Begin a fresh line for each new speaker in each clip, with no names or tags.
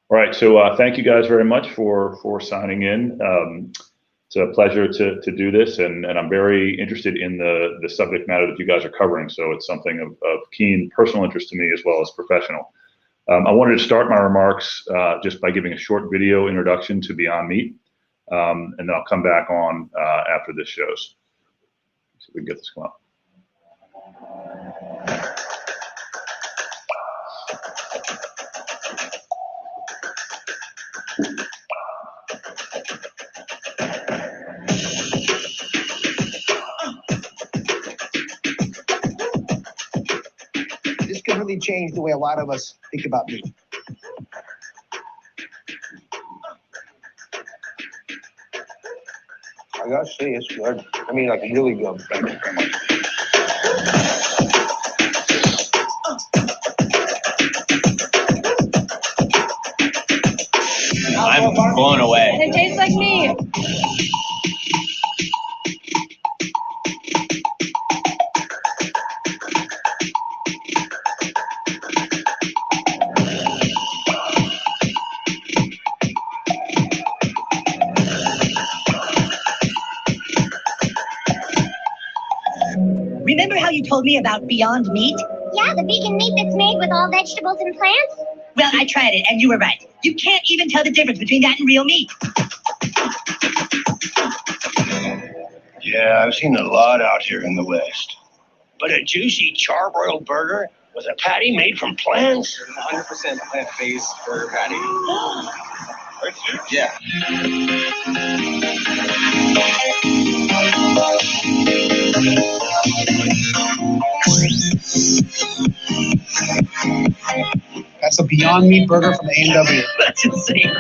All right, so thank you guys very much for signing in. It's a pleasure to do this, and I'm very interested in the subject matter that you guys are covering. So it's something of keen personal interest to me as well as professional. I wanted to start my remarks just by giving a short video introduction to Beyond Meat, and then I'll come back on after this shows. So we can get this going up.
This could really change the way a lot of us think about meat. I gotta say, it's good. I mean, like, really good. Thank you very much.
I'm blown away.
It tastes like meat.
Remember how you told me about Beyond Meat?
Yeah, the vegan meat that's made with all vegetables and plants.
Well, I tried it, and you were right. You can't even tell the difference between that and real meat.
Yeah, I've seen a lot out here in the West. But a juicy charbroiled burger with a patty made from plants?
100% plant-based burger patty. Yeah.
That's a Beyond Meat burger from A&W.
That's insane.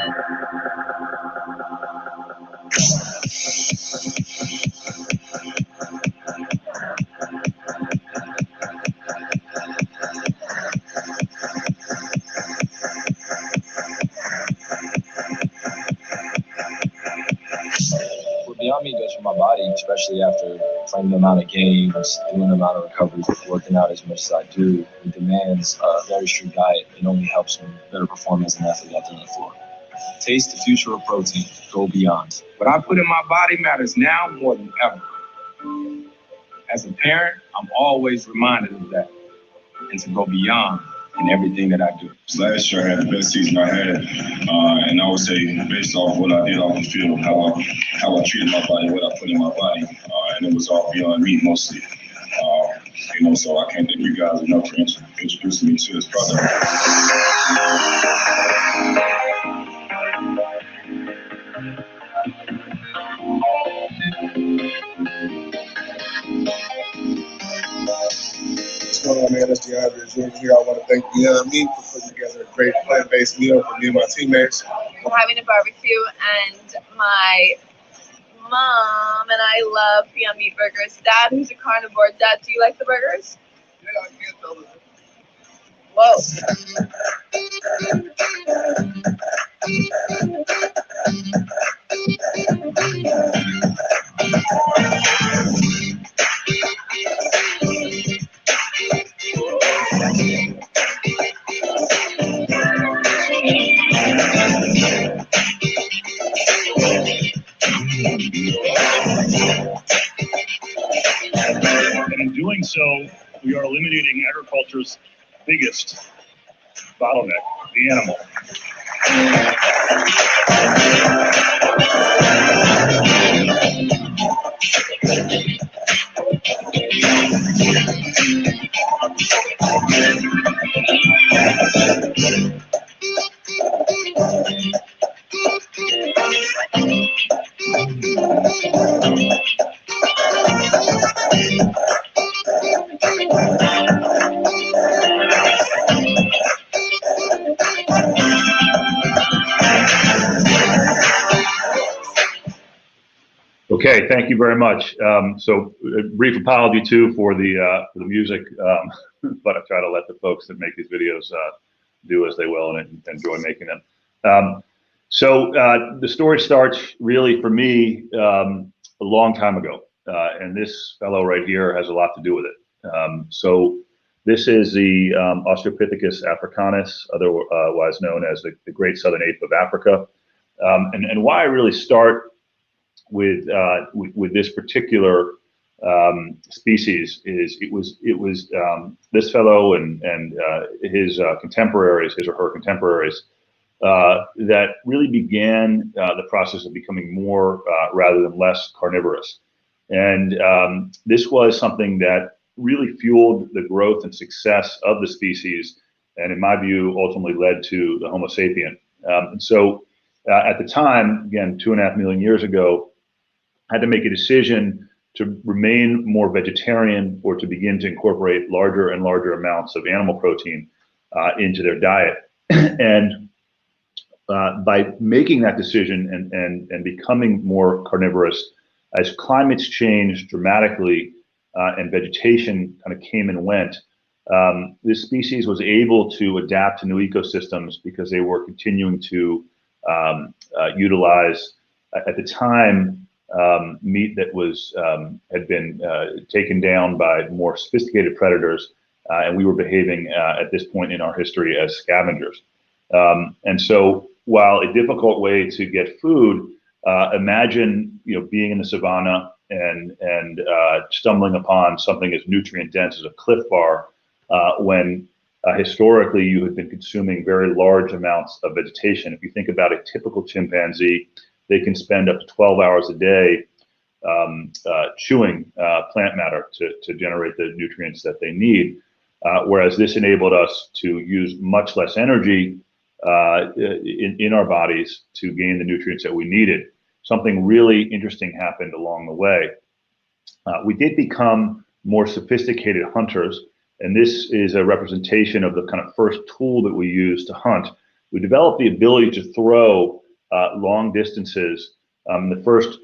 What Beyond Meat does for my body, especially after playing the amount of games, doing the amount of recoveries, working out as much as I do, it demands a very strict diet. It only helps me better perform as an athlete out there on the floor. Taste the future of protein. Go beyond.
What I put in my body matters now more than ever. As a parent, I'm always reminded of that and to go beyond in everything that I do.
Last year I had the best season I had, and I would say based off what I did off the field, how I treated my body, what I put in my body, and it was all Beyond Meat mostly. So I can't thank you guys enough for introducing me to this product.
What's going on, man? It's DeAndre Jr. here. I want to thank Beyond Meat for putting together a great plant-based meal for me and my teammates.
We're having a barbecue, and my mom and I love Beyond Meat burgers. Dad, who's a carnivore, Dad, do you like the burgers?
Yeah, I can't tell it.
Whoa.
And in doing so, we are eliminating agriculture's biggest bottleneck, the animal. Okay, thank you very much. So a brief apology too for the music, but I try to let the folks that make these videos do as they will and enjoy making them. So the story starts really for me a long time ago, and this fellow right here has a lot to do with it. So This is the Australopithecus africanus, otherwise known as the Great Southern Ape of Africa. And why I really start with this particular species is it was this fellow and his contemporaries, his or her contemporaries, that really began the process of becoming more rather than less carnivorous. And this was something that really fueled the growth and success of the species, and in my view, ultimately led to the Homo sapien. And so at the time, again, 2.5 million years ago, had to make a decision to remain more vegetarian or to begin to incorporate larger and larger amounts of animal protein into their diet. And by making that decision and becoming more carnivorous, as climates changed dramatically and vegetation kind of came and went, this species was able to adapt to new ecosystems because they were continuing to utilize, at the time, meat that was had been taken down by more sophisticated predators, and we were behaving at this point in our history as scavengers. And so, while a difficult way to get food, imagine being in the savannah and stumbling upon something as nutrient dense as a Cliff Bar, when historically you had been consuming very large amounts of vegetation. If you think about a typical chimpanzee, they can spend up to 12 hours a day chewing plant matter to generate the nutrients that they need, whereas this enabled us to use much less energy in our bodies to gain the nutrients that we needed. Something really interesting happened along the way. We did become more sophisticated hunters, and this is a representation of the kind of first tool that we used to hunt. We developed the ability to throw long distances. The first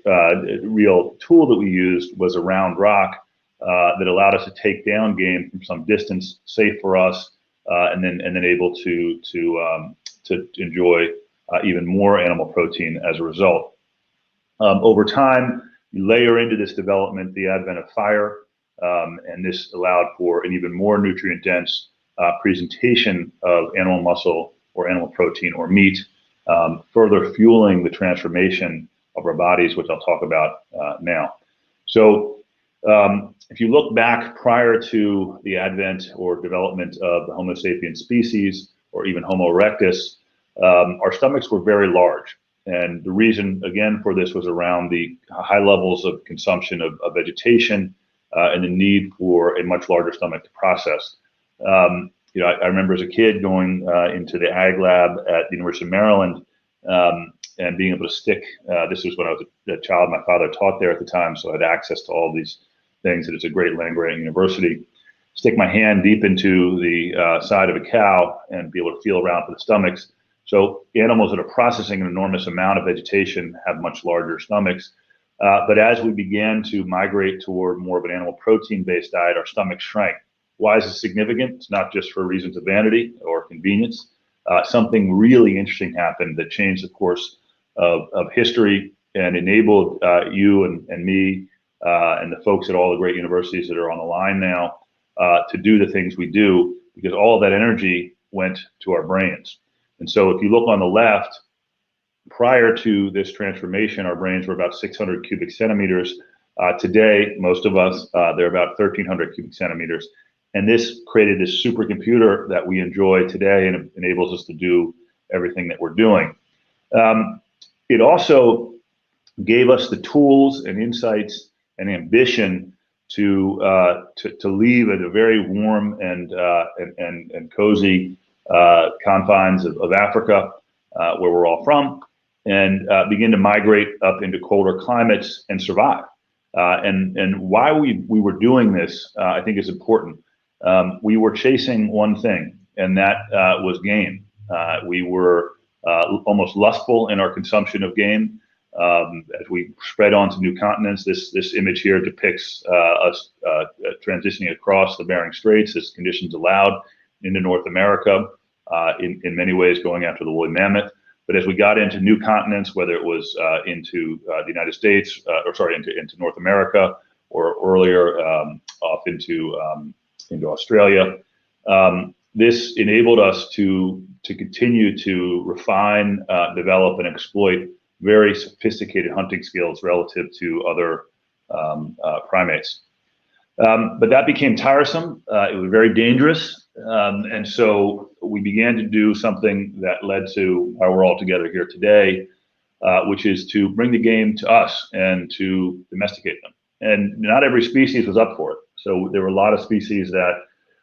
real tool that we used was a round rock that allowed us to take down game from some distance, safe for us, and then able to enjoy even more animal protein as a result. Over time, you layer into this development the advent of fire, and this allowed for an even more nutrient-dense presentation of animal muscle or animal protein or meat, further fueling the transformation of our bodies, which I'll talk about now. So if you look back prior to the advent or development of the Homo sapien species, or even Homo erectus, our stomachs were very large. And the reason, again, for this was around the high levels of consumption of vegetation and the need for a much larger stomach to process. I remember as a kid going into the ag lab at the University of Maryland and being able to stick, this was when I was a child, my father taught there at the time, so I had access to all these things, and it's a great land-grant university. Stick my hand deep into the side of a cow and be able to feel around for the stomachs. So animals that are processing an enormous amount of vegetation have much larger stomachs. But as we began to migrate toward more of an animal protein-based diet, our stomachs shrank. Why is this significant? It's not just for reasons of vanity or convenience. Something really interesting happened that changed the course of history and enabled you and me and the folks at all the great universities that are on the line now to do the things we do, because all of that energy went to our brains. And so if you look on the left, prior to this transformation, our brains were about 600 cubic centimeters. Today, most of us, they're about 1,300 cubic centimeters. And this created this supercomputer that we enjoy today, and it enables us to do everything that we're doing. It also gave us the tools and insights and ambition to leave at a very warm and cozy confines of Africa, where we're all from, and begin to migrate up into colder climates and survive. And why we were doing this, I think, is important. We were chasing one thing, and that was game. We were almost lustful in our consumption of game. As we spread onto new continents, this image here depicts us transitioning across the Bering Straits as conditions allowed into North America, in many ways going after the woolly mammoth. But as we got into new continents, whether it was into the United States, into North America, or earlier off into Australia, This enabled us to continue to refine, develop, and exploit very sophisticated hunting skills relative to other primates. But that became tiresome. It was very dangerous. And so we began to do something that led to why we're all together here today, which is to bring the game to us and to domesticate them. And not every species was up for it. So there were a lot of species that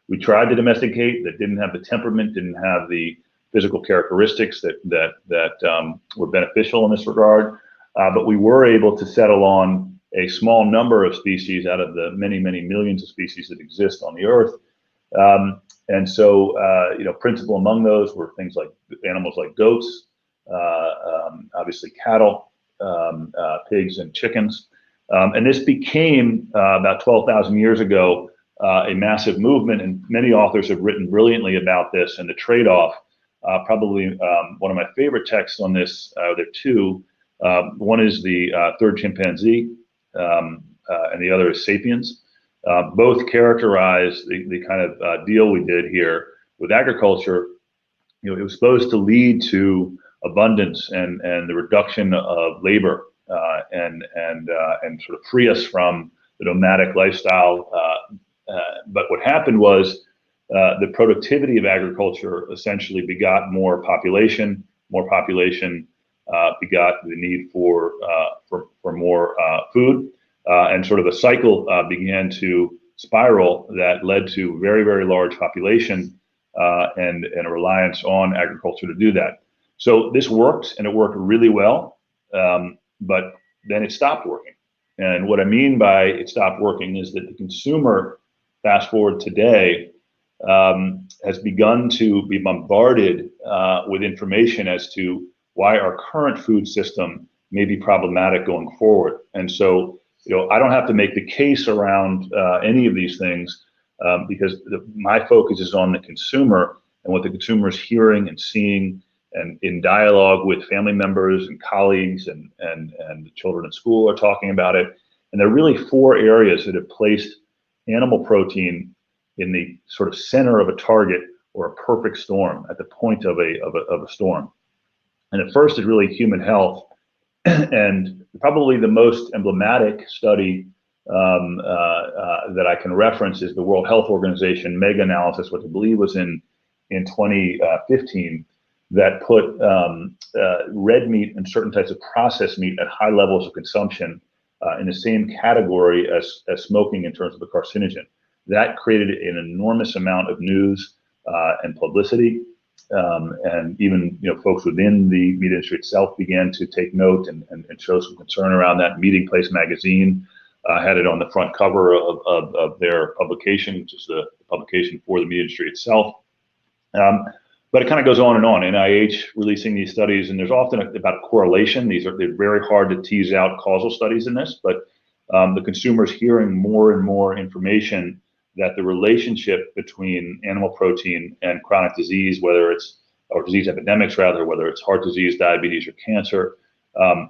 we tried to domesticate that didn't have the temperament, didn't have the physical characteristics that were beneficial in this regard. But we were able to settle on a small number of species out of the many, many millions of species that exist on the Earth. And so, principal among those were things like animals like goats, obviously cattle, pigs, and chickens. And this became, about 12,000 years ago, a massive movement, and many authors have written brilliantly about this and the trade-off. Probably one of my favorite texts on this, there are two. One is the Third Chimpanzee, and the other is Sapiens. Both characterize the kind of deal we did here with agriculture. It was supposed to lead to abundance and the reduction of labor and sort of free us from the nomadic lifestyle. But what happened was the productivity of agriculture essentially begot more population. More population begot the need for more food. And sort of a cycle began to spiral that led to very, very large population and a reliance on agriculture to do that. So this worked, and it worked really well, but then it stopped working. And what I mean by it stopped working is that the consumer, fast forward today, has begun to be bombarded with information as to why our current food system may be problematic going forward. And so, I don't have to make the case around any of these things because my focus is on the consumer and what the consumer is hearing and seeing, and in dialogue with family members and colleagues and the children at school are talking about it. And there are really four areas that have placed animal protein in the sort of center of a target or a perfect storm, at the point of a storm. And at first is really human health. And probably the most emblematic study that I can reference is the World Health Organization mega-analysis, which I believe was in 2015, that put red meat and certain types of processed meat at high levels of consumption in the same category as smoking in terms of a carcinogen. That created an enormous amount of news and publicity. And even folks within the meat industry itself began to take note and show some concern around that. Meeting Place magazine had it on the front cover of their publication, which is the publication for the meat industry itself. But it kind of goes on and on. NIH releasing these studies, and there's often about a correlation. They're very hard to tease out causal studies in this, but the consumer's hearing more and more information that the relationship between animal protein and chronic disease, or disease epidemics rather, whether it's heart disease, diabetes, or cancer,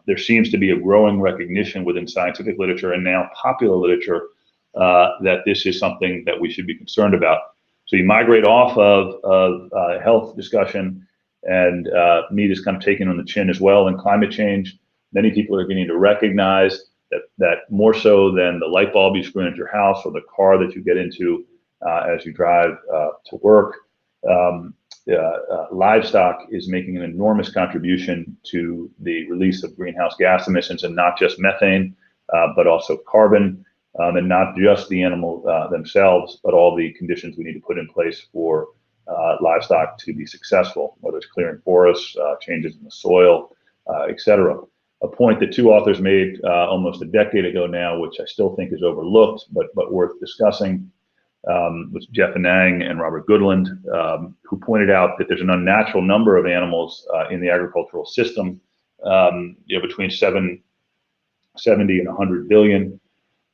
there seems to be a growing recognition within scientific literature and now popular literature that this is something that we should be concerned about. So you migrate off of health discussion, and meat is kind of taken on the chin as well. And climate change, many people are beginning to recognize that more so than the light bulb you screw into your house or the car that you get into as you drive to work, livestock is making an enormous contribution to the release of greenhouse gas emissions, and not just methane, but also carbon, and not just the animal themselves, but all the conditions we need to put in place for livestock to be successful, whether it's clearing forests, changes in the soil, etc. A point that two authors made almost a decade ago now, which I still think is overlooked, but worth discussing, was Jeff Anang and Robert Goodland, who pointed out that there's an unnatural number of animals in the agricultural system, between 70 and 100 billion,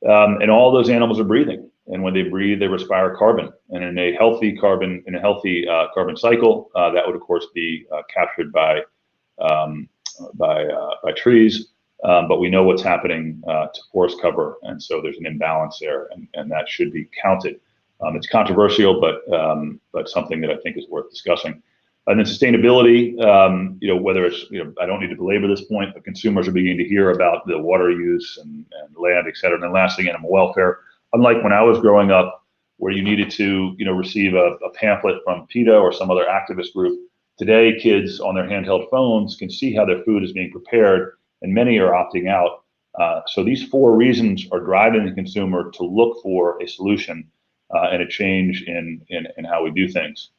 and all those animals are breathing. And when they breathe, they respire carbon. And in a healthy carbon cycle, that would of course be captured by trees, but we know what's happening to forest cover, and so there's an imbalance there, and that should be counted. It's controversial, but something that I think is worth discussing. And then sustainability, whether it's, I don't need to belabor this point, but consumers are beginning to hear about the water use and land, et cetera. And then lastly, animal welfare. Unlike when I was growing up, where you needed to, receive a pamphlet from PETA or some other activist group, today kids on their handheld phones can see how their food is being prepared, and many are opting out. So these 4 reasons are driving the consumer to look for a solution and a change in how we do things.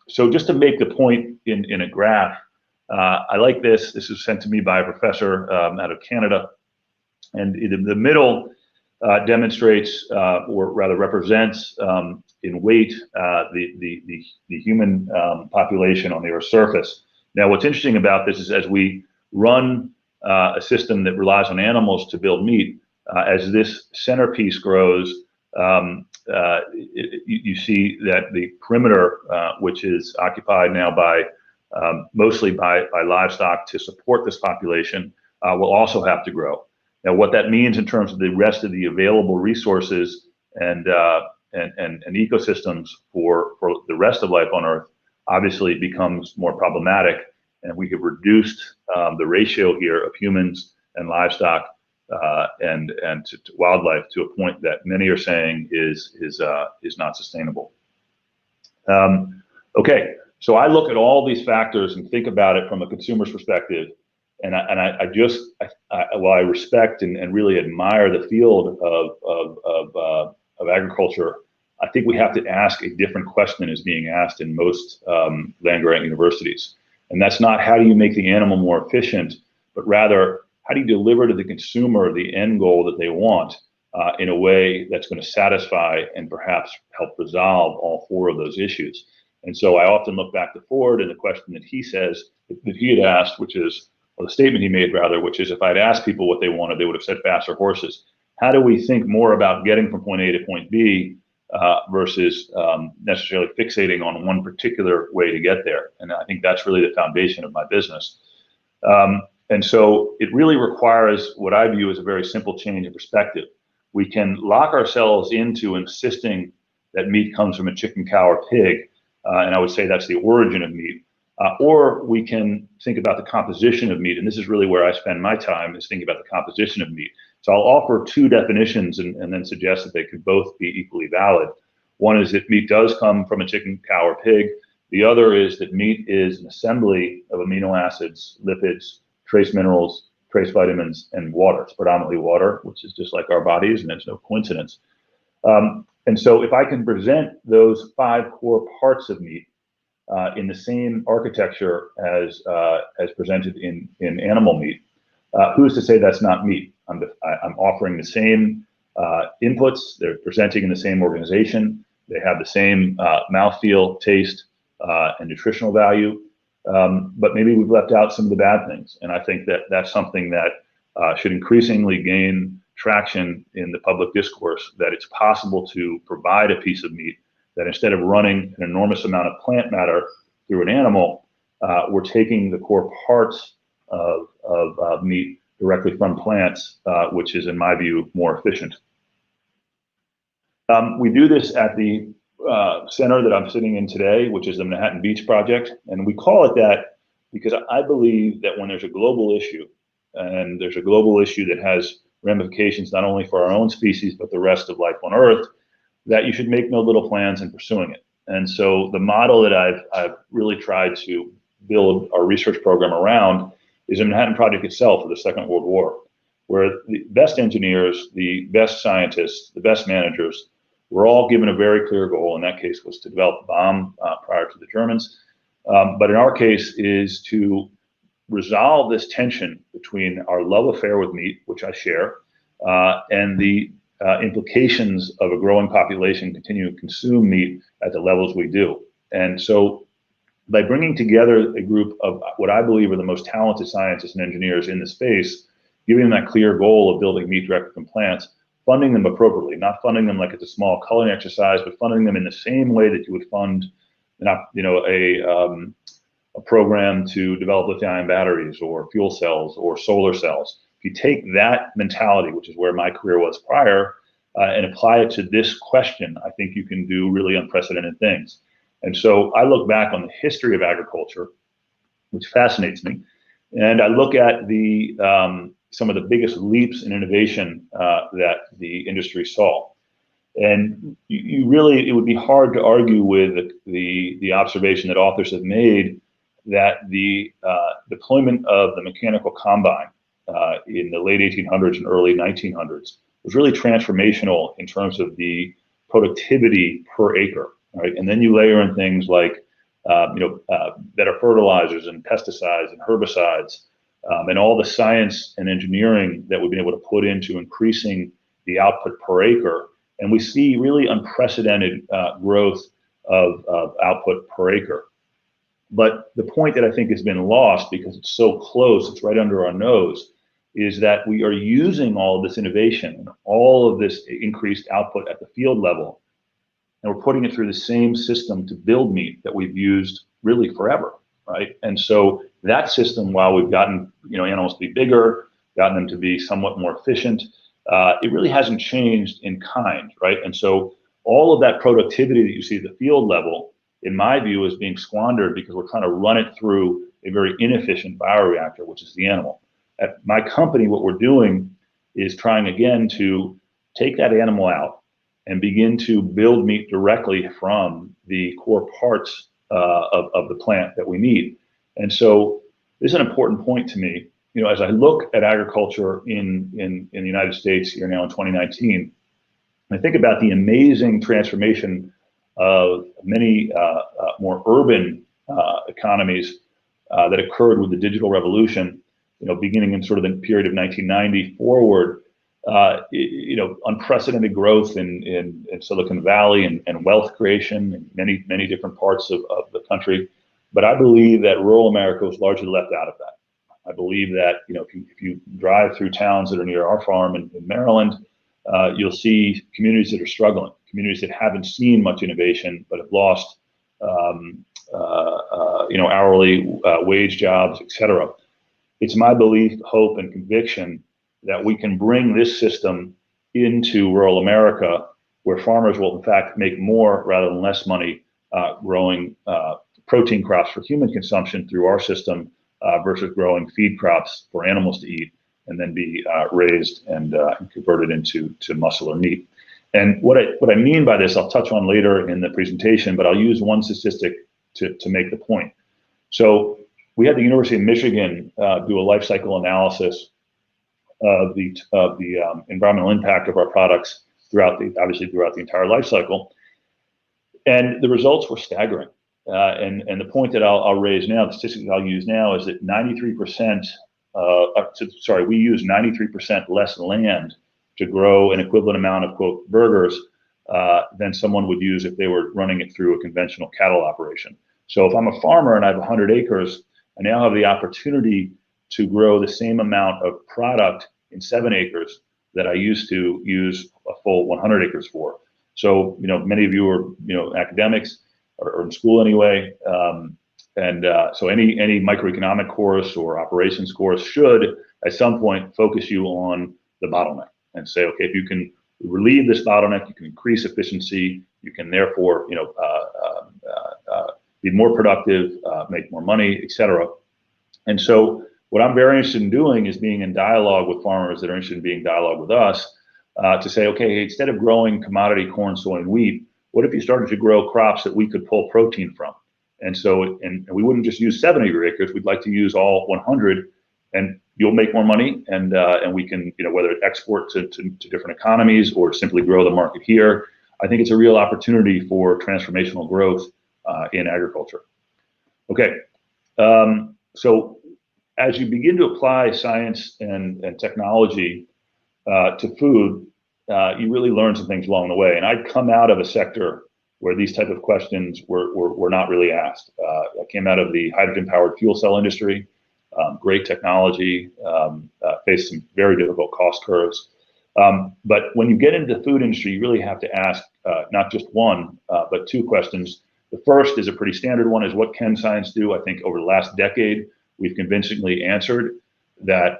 So just to make the point in a graph, I like this. This was sent to me by a professor out of Canada. And the middle demonstrates, or rather represents in weight, the human population on the Earth's surface. Now, what's interesting about this is as we run a system that relies on animals to build meat, as this centerpiece grows, you see that the perimeter, which is occupied now by mostly by livestock to support this population, will also have to grow. Now, what that means in terms of the rest of the available resources and ecosystems for the rest of life on Earth obviously becomes more problematic, and we have reduced the ratio here of humans and livestock and to wildlife to a point that many are saying is not sustainable. Okay, so I look at all these factors and think about it from a consumer's perspective, and while I respect and really admire the field of agriculture, I think we have to ask a different question than is being asked in most land-grant universities, and that's not how do you make the animal more efficient, but rather how do you deliver to the consumer the end goal that they want in a way that's going to satisfy and perhaps help resolve all 4 of those issues. And so I often look back to Ford and the question that he had asked, which is, or the statement he made rather, which is, if I'd asked people what they wanted, they would have said faster horses. How do we think more about getting from point A to point B versus necessarily fixating on one particular way to get there? And I think that's really the foundation of my business. And so it really requires what I view as a very simple change in perspective. We can lock ourselves into insisting that meat comes from a chicken, cow, or pig, and I would say that's the origin of meat. Or we can think about the composition of meat, and this is really where I spend my time, is thinking about the composition of meat. So I'll offer 2 definitions and then suggest that they could both be equally valid. One is that meat does come from a chicken, cow, or pig. The other is that meat is an assembly of amino acids, lipids, trace minerals, trace vitamins, and water. It's predominantly water, which is just like our bodies, and it's no coincidence. And so if I can present those 5 core parts of meat in the same architecture as presented in animal meat, who's to say that's not meat? I'm offering the same inputs. They're presenting in the same organization. They have the same mouthfeel, taste, and nutritional value. But maybe we've left out some of the bad things. And I think that that's something that should increasingly gain traction in the public discourse, that it's possible to provide a piece of meat that instead of running an enormous amount of plant matter through an animal, we're taking the core parts of meat directly from plants, which is, in my view, more efficient. We do this at the center that I'm sitting in today, which is the Manhattan Beach Project. And we call it that because I believe that when there's a global issue, and there's a global issue that has ramifications not only for our own species, but the rest of life on Earth, that you should make no little plans in pursuing it. And so the model that I've really tried to build our research program around is the Manhattan Project itself of the Second World War, where the best engineers, the best scientists, the best managers were all given a very clear goal. In that case was to develop a bomb prior to the Germans. But in our case is to resolve this tension between our love affair with meat, which I share, and the implications of a growing population continuing to consume meat at the levels we do. And so by bringing together a group of what I believe are the most talented scientists and engineers in the space, giving them that clear goal of building meat directly from plants, funding them appropriately, not funding them like it's a small culling exercise, but funding them in the same way that you would fund, a program to develop lithium-ion batteries or fuel cells or solar cells. If you take that mentality, which is where my career was prior, and apply it to this question, I think you can do really unprecedented things. And so I look back on the history of agriculture, which fascinates me, and I look at the some of the biggest leaps in innovation that the industry saw. And you really, it would be hard to argue with the observation that authors have made that the deployment of the mechanical combine in the late 1800s and early 1900s was really transformational in terms of the productivity per acre, right? And then you layer in things like better fertilizers and pesticides and herbicides, and all the science and engineering that we've been able to put into increasing the output per acre. And we see really unprecedented growth of output per acre. But the point that I think has been lost, because it's so close, it's right under our nose, is that we are using all of this innovation, all of this increased output at the field level, and we're putting it through the same system to build meat that we've used really forever, right? And so that system, while we've gotten animals to be bigger, gotten them to be somewhat more efficient, it really hasn't changed in kind, right? And so all of that productivity that you see at the field level, in my view, is being squandered because we're trying to run it through a very inefficient bioreactor, which is the animal. At my company, what we're doing is trying again to take that animal out and begin to build meat directly from the core parts of the plant that we need. And so this is an important point to me. As I look at agriculture in the United States here now in 2019, I think about the amazing transformation of many more urban economies that occurred with the digital revolution, beginning in sort of the period of 1990 forward, unprecedented growth in Silicon Valley and wealth creation in many different parts of the country. But I believe that rural America was largely left out of that. I believe that if you drive through towns that are near our farm in Maryland, you'll see communities that are struggling, communities that haven't seen much innovation but have lost hourly wage jobs, et cetera. It's my belief, hope, and conviction that we can bring this system into rural America, where farmers will in fact make more rather than less money growing protein crops for human consumption through our system versus growing feed crops for animals to eat and then be raised and converted into muscle or meat. And what I mean by this, I'll touch on later in the presentation, but I'll use one statistic to make the point. So we had the University of Michigan do a life cycle analysis of the environmental impact of our products throughout the entire life cycle, and the results were staggering. And the point that I'll raise now, the statistic that I'll use now, is that 93%. We use 93% less land to grow an equivalent amount of quote burgers than someone would use if they were running it through a conventional cattle operation. So if I'm a farmer and I have 100 acres, I now have the opportunity to grow the same amount of product in 7 acres that I used to use a full 100 acres for. So many of you are academics or in school anyway, so any microeconomic course or operations course should at some point focus you on the bottleneck and say, okay, if you can relieve this bottleneck, you can increase efficiency, you can therefore be more productive, make more money, et cetera. And so what I'm very interested in doing is being in dialogue with farmers that are interested in being in dialogue with us to say, okay, instead of growing commodity corn, soy, and wheat, what if you started to grow crops that we could pull protein from? And so, and we wouldn't just use 7 of your acres, we'd like to use all 100, and you'll make more money, and we can, whether it export to different economies or simply grow the market here. I think it's a real opportunity for transformational growth in agriculture. Okay, so as you begin to apply science and technology to food, you really learn some things along the way. And I'd come out of a sector where these type of questions were not really asked. I came out of the hydrogen-powered fuel cell industry, great technology, faced some very difficult cost curves. But when you get into the food industry, you really have to ask not just one, but 2 questions. The first is a pretty standard one, is what can science do? I think over the last decade, we've convincingly answered that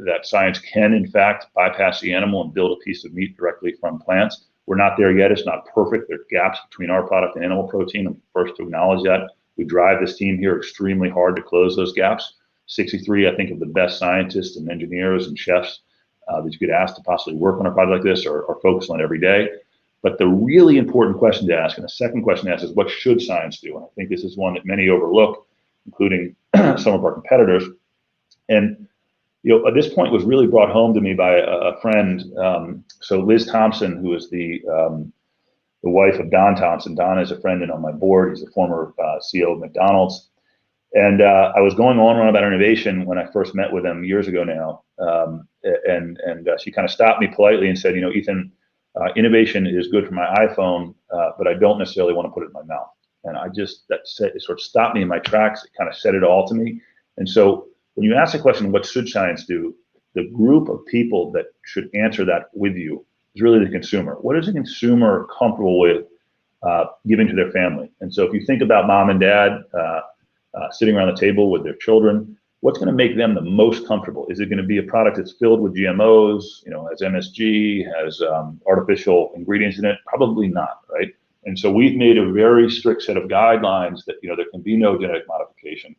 that science can, in fact, bypass the animal and build a piece of meat directly from plants. We're not there yet. It's not perfect. There are gaps between our product and animal protein. I'm first to acknowledge that. We drive this team here extremely hard to close those gaps. 63, I think, of the best scientists and engineers and chefs that you could ask to possibly work on a product like this or focus on every day. But the really important question to ask, and the second question to ask, is what should science do? And I think this is one that many overlook, including some of our competitors. And at this point was really brought home to me by a friend. So Liz Thompson, who is the wife of Don Thompson. Don is a friend and on my board. He's a former CEO of McDonald's. And I was going on about innovation when I first met with him years ago now. And she kind of stopped me politely and said, Ethan, innovation is good for my iPhone, but I don't necessarily want to put it in my mouth. And it sort of stopped me in my tracks. It kind of said it all to me. And so when you ask the question, what should science do? The group of people that should answer that with you is really the consumer. What is a consumer comfortable with giving to their family? And so if you think about mom and dad sitting around the table with their children, what's going to make them the most comfortable? Is it going to be a product that's filled with GMOs, has MSG, has artificial ingredients in it? Probably not, right? And so we've made a very strict set of guidelines that, there can be no genetic modification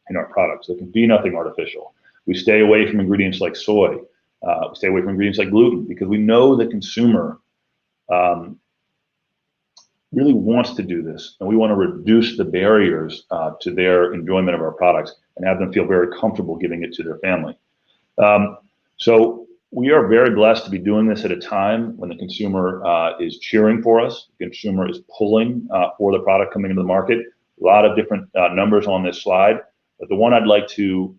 in our products. There can be nothing artificial. We stay away from ingredients like soy. We stay away from ingredients like gluten because we know the consumer really wants to do this, and we want to reduce the barriers to their enjoyment of our products and have them feel very comfortable giving it to their family. So we are very blessed to be doing this at a time when the consumer is cheering for us. The consumer is pulling for the product coming into the market. A lot of different numbers on this slide, but the one I'd like to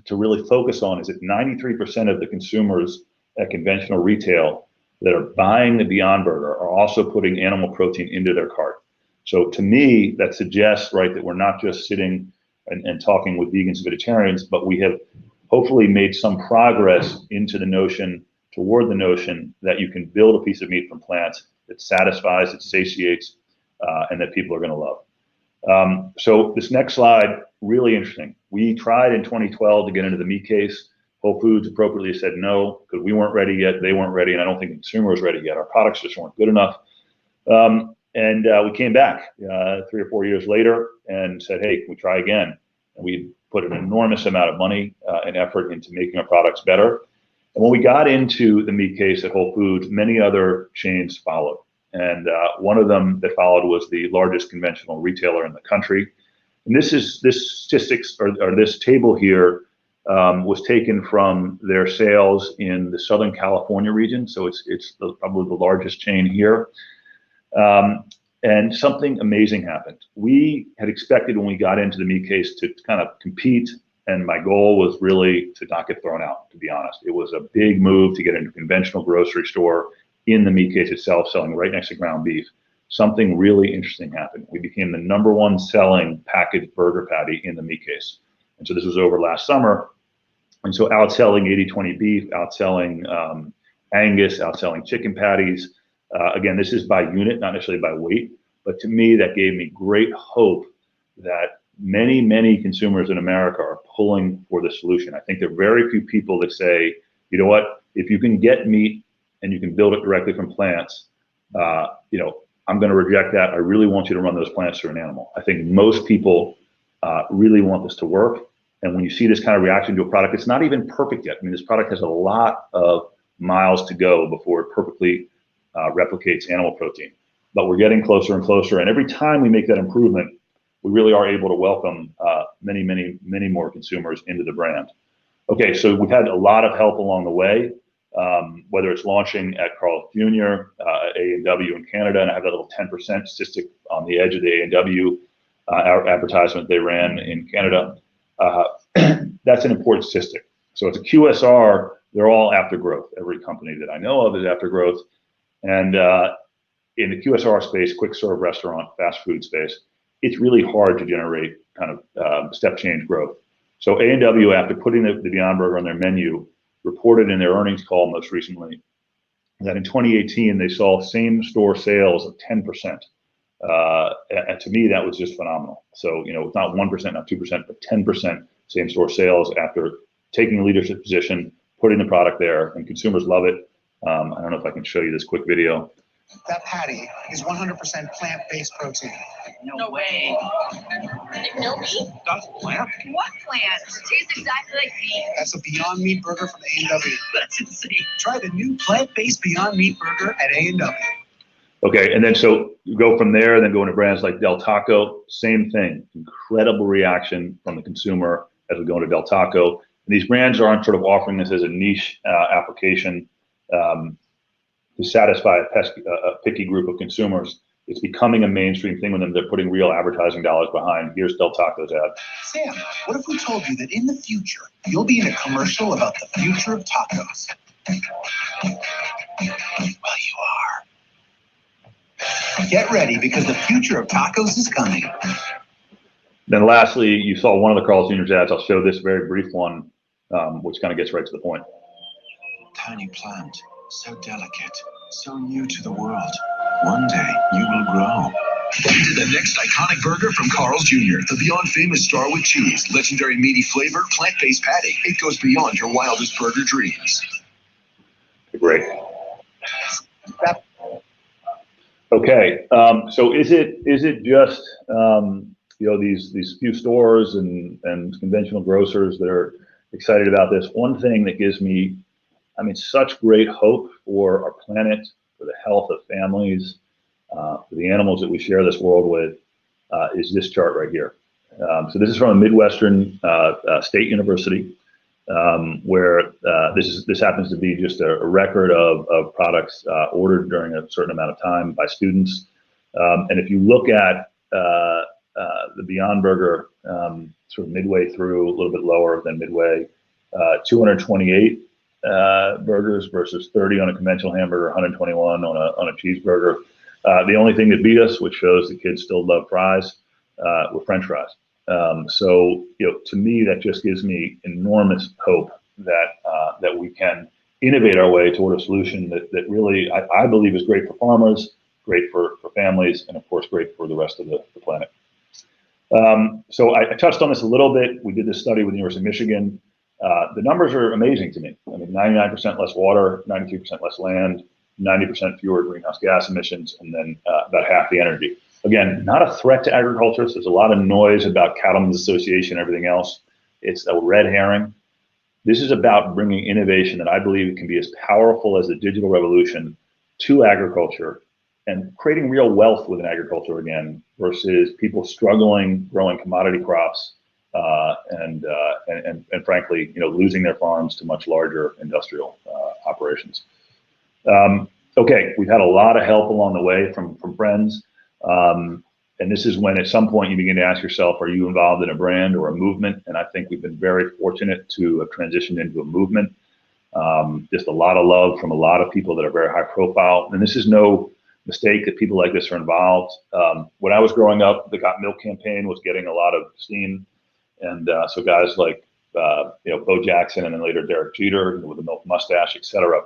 really focus on is that 93% of the consumers at conventional retail that are buying the Beyond Burger are also putting animal protein into their cart. So to me, that suggests, right, that we're not just sitting and talking with vegans and vegetarians, but we have hopefully made some progress toward the notion that you can build a piece of meat from plants that satisfies, that satiates, and that people are going to love. So this next slide, really interesting. We tried in 2012 to get into the meat case. Whole Foods appropriately said no, because we weren't ready yet, they weren't ready, and I don't think the consumer was ready yet. Our products just weren't good enough. And we came back 3 or 4 years later and said, hey, can we try again? And we put an enormous amount of money and effort into making our products better. And when we got into the meat case at Whole Foods, many other chains followed. And one of them that followed was the largest conventional retailer in the country. And this statistics, or this table here, was taken from their sales in the Southern California region. So it's probably the largest chain here. And something amazing happened. We had expected when we got into the meat case to kind of compete, and my goal was really to not get thrown out, to be honest. It was a big move to get into a conventional grocery store in the meat case itself, selling right next to ground beef. Something really interesting happened. We became the #1 selling packaged burger patty in the meat case. And so this was over last summer. And so outselling 80/20 beef, outselling Angus, outselling chicken patties. Again, this is by unit, not necessarily by weight. But to me, that gave me great hope that many, many consumers in America are pulling for the solution. I think there are very few people that say, you know what, if you can get meat and you can build it directly from plants, I'm going to reject that. I really want you to run those plants through an animal. I think most people really want this to work. And when you see this kind of reaction to a product, it's not even perfect yet. I mean, this product has a lot of miles to go before it perfectly replicates animal protein. But we're getting closer and closer. And every time we make that improvement, we really are able to welcome many, many, many more consumers into the brand. Okay, so we've had a lot of help along the way, whether it's launching at Carl's Jr., A&W in Canada, and I have that little 10% statistic on the edge of the A&W advertisement they ran in Canada. That's an important statistic. So it's a QSR, they're all after growth. Every company that I know of is after growth. And in the QSR space, quick serve restaurant, fast food space, it's really hard to generate kind of step change growth. So A&W, after putting the Beyond Burger on their menu, reported in their earnings call most recently that in 2018, they saw same store sales of 10%. And to me, that was just phenomenal. So, it's not 1%, not 2%, but 10% same-store sales after taking a leadership position, putting the product there, and consumers love it. I don't know if I can show you this quick video.
That patty is 100% plant-based protein.
No way. Like no meat?
That's plant.
What plant? Tastes exactly like meat.
That's a Beyond Meat burger from A&W.
That's insane.
Try the new plant-based Beyond Meat burger at A&W.
Okay, and then so you go from there, and then go into brands like Del Taco, same thing, incredible reaction from the consumer as we go into Del Taco. And these brands aren't sort of offering this as a niche application to satisfy a picky group of consumers. It's becoming a mainstream thing with them. They're putting real advertising dollars behind. Here's Del Taco's ad.
Sam, what if we told you that in the future, you'll be in a commercial about the future of tacos? Well, you are. Get ready, because the future of tacos is coming.
Then lastly, you saw one of the Carl's Jr.'s ads. I'll show this very brief one, which kind of gets right to the point.
Tiny plant, so delicate, so new to the world. One day, you will grow. Into the next iconic burger from Carl's Jr., the Beyond Famous Star with Cheese, legendary meaty flavor, plant-based patty. It goes beyond your wildest burger dreams.
Great. Okay, so is it just these few stores and conventional grocers that are excited about this? One thing that gives me, such great hope for our planet, for the health of families, for the animals that we share this world with, is this chart right here. So this is from a Midwestern state university, where this happens to be just a record of products ordered during a certain amount of time by students. And if you look at the Beyond Burger, sort of midway through, a little bit lower than midway, 228 burgers versus 30 on a conventional hamburger, 121 on a cheeseburger. The only thing that beat us, which shows the kids still love fries, were French fries. So, to me, that just gives me enormous hope that we can innovate our way toward a solution that really, I believe, is great for farmers, great for families, and of course, great for the rest of the planet. So I touched on this a little bit. We did this study with the University of Michigan. The numbers are amazing to me. 99% less water, 92% less land, 90% fewer greenhouse gas emissions, and then about half the energy. Again, not a threat to agriculture. So there's a lot of noise about Cattlemen's Association and everything else. It's a red herring. This is about bringing innovation that I believe can be as powerful as the digital revolution to agriculture and creating real wealth within agriculture again, versus people struggling growing commodity crops and frankly, losing their farms to much larger industrial operations. Okay, we've had a lot of help along the way from friends. And this is when at some point you begin to ask yourself, are you involved in a brand or a movement? And I think we've been very fortunate to have transitioned into a movement. Just a lot of love from a lot of people that are very high profile. And this is no mistake that people like this are involved. When I was growing up, the Got Milk campaign was getting a lot of steam. And so guys like, Bo Jackson and then later Derek Jeter with the milk mustache, et cetera.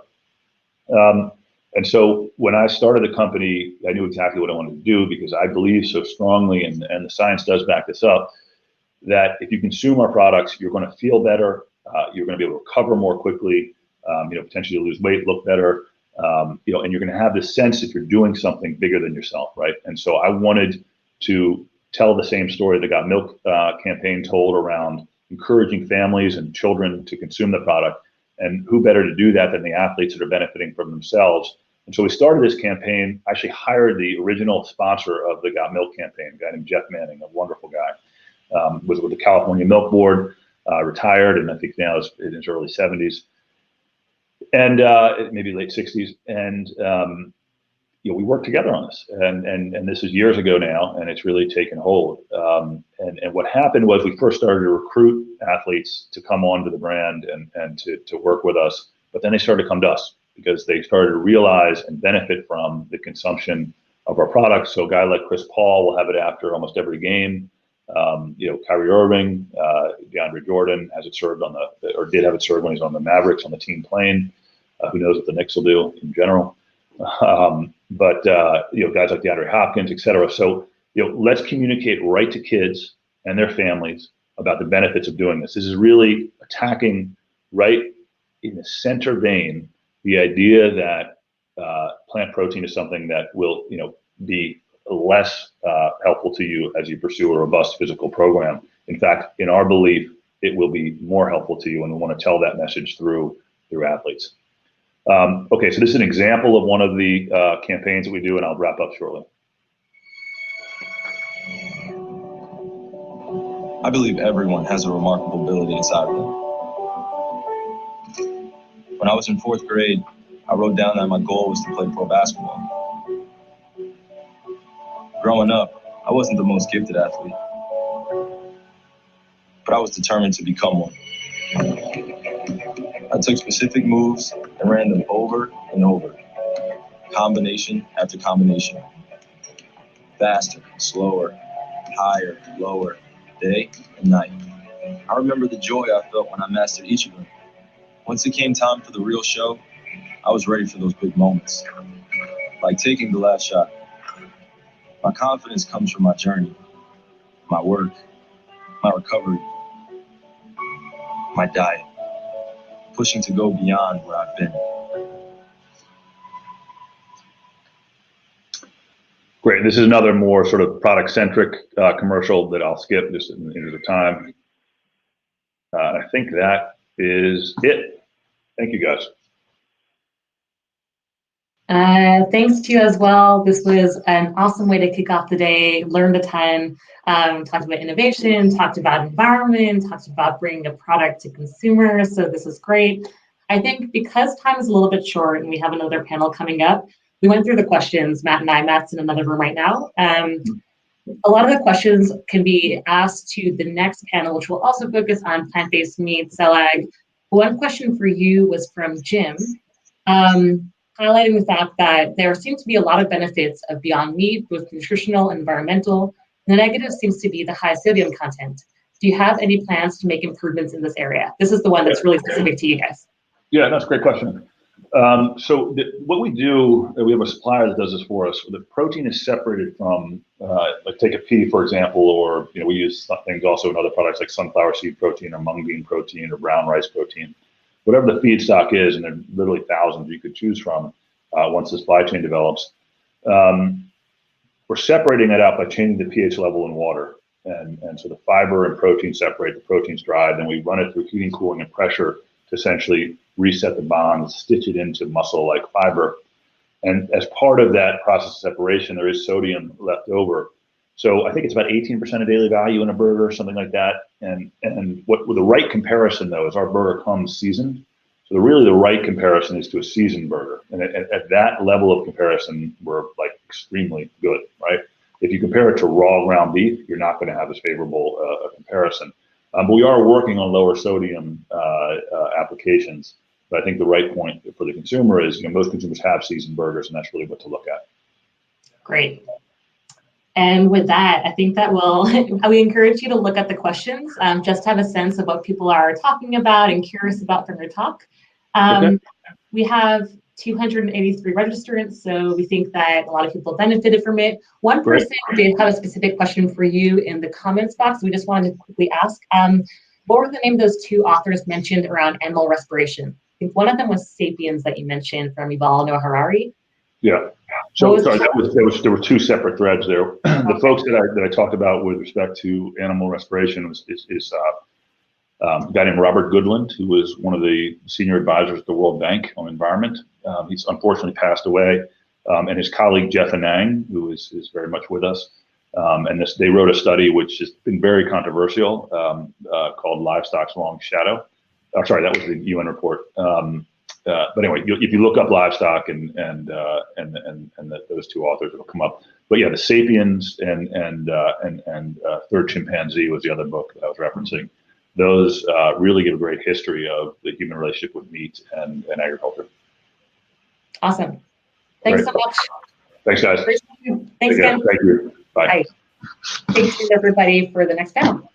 And so when I started the company, I knew exactly what I wanted to do, because I believe so strongly, and the science does back this up, that if you consume our products, you're going to feel better, you're going to be able to recover more quickly, potentially lose weight, look better, and you're going to have this sense that you're doing something bigger than yourself, right? And so I wanted to tell the same story the Got Milk campaign told around encouraging families and children to consume the product. And who better to do that than the athletes that are benefiting from themselves? And so we started this campaign. I actually hired the original sponsor of the Got Milk campaign, a guy named Jeff Manning, a wonderful guy. Was with the California Milk Board, retired, and I think now is in his early 70s, and maybe late 60s. And we worked together on this, and this is years ago now, and it's really taken hold. And what happened was we first started to recruit athletes to come onto the brand and to work with us, but then they started to come to us because they started to realize and benefit from the consumption of our products. So a guy like Chris Paul will have it after almost every game. Kyrie Irving, DeAndre Jordan has it served did have it served when he's on the Mavericks on the team plane. Who knows what the Knicks will do in general. But guys like DeAndre Hopkins, et cetera. So, let's communicate right to kids and their families about the benefits of doing this. This is really attacking right in the center vein the idea that plant protein is something that will, be less helpful to you as you pursue a robust physical program. In fact, in our belief, it will be more helpful to you, and we want to tell that message through athletes. Okay, so this is an example of one of the campaigns that we do, and I'll wrap up shortly.
I believe everyone has a remarkable ability inside of them. When I was in 4th grade, I wrote down that my goal was to play pro basketball. Growing up, I wasn't the most gifted athlete, but I was determined to become one. I took specific moves and ran them over and over, combination after combination. Faster, slower, higher, lower, day and night. I remember the joy I felt when I mastered each of them. Once it came time for the real show, I was ready for those big moments, like taking the last shot. My confidence comes from my journey, my work, my recovery, my diet, pushing to go beyond where I've been.
Great. This is another more sort of product-centric commercial that I'll skip just in the interest of time. I think that is it. Thank you, guys.
Thanks to you as well. This was an awesome way to kick off the day. Learned a ton. Talked about innovation, talked about environment, talked about bringing a product to consumers. So this is great. I think because time is a little bit short and we have another panel coming up, we went through the questions, Matt and I. Matt's in another room right now. A lot of the questions can be asked to the next panel, which will also focus on plant-based meat, cell ag. One question for you was from Jim, highlighting the fact that there seems to be a lot of benefits of Beyond Meat, both nutritional and environmental. The negative seems to be the high sodium content. Do you have any plans to make improvements in this area? This is the one that's really specific to you guys.
Yeah, that's a great question. What we do, we have a supplier that does this for us. The protein is separated from, like take a pea, for example, or we use things also in other products like sunflower seed protein or mung bean protein or brown rice protein. Whatever the feedstock is, and there are literally thousands you could choose from once the supply chain develops. We're separating it out by changing the pH level in water. And so the fiber and protein separate, the protein's dried, then we run it through heating, cooling, and pressure to essentially reset the bonds, stitch it into muscle-like fiber. And as part of that process of separation, there is sodium left over. So I think it's about 18% of daily value in a burger, something like that. And what with the right comparison, though, is our burger comes seasoned. So really the right comparison is to a seasoned burger. And at that level of comparison, we're like extremely good, right? If you compare it to raw ground beef, you're not going to have as favorable a comparison. But we are working on lower sodium applications. But I think the right point for the consumer is, most consumers have seasoned burgers, and that's really what to look at.
Great. And with that, I think that we encourage you to look at the questions, just to have a sense of what people are talking about and curious about from your talk. Okay. We have 283 registrants, so we think that a lot of people benefited from it. One person did have a specific question for you in the comments box. We just wanted to quickly ask, what were the name of those two authors mentioned around animal respiration? I think one of them was Sapiens that you mentioned from Yuval Noah Harari.
Yeah. So sorry, there were two separate threads there. The folks that I talked about with respect to animal respiration is a guy named Robert Goodland, who was one of the senior advisors at the World Bank on environment. He's unfortunately passed away, and his colleague Jeff Anang, who is very much with us. And they wrote a study which has been very controversial called Livestock's Long Shadow. Sorry, that was the UN report. But anyway, if you look up livestock and those two authors, it'll come up. But yeah, the Sapiens and Third Chimpanzee was the other book that I was referencing. Those really give a great history of the human relationship with meat and agriculture.
Awesome. Thanks so much.
Thanks, guys.
Thanks again.
Thank you. Bye.
Thanks to everybody for the next panel.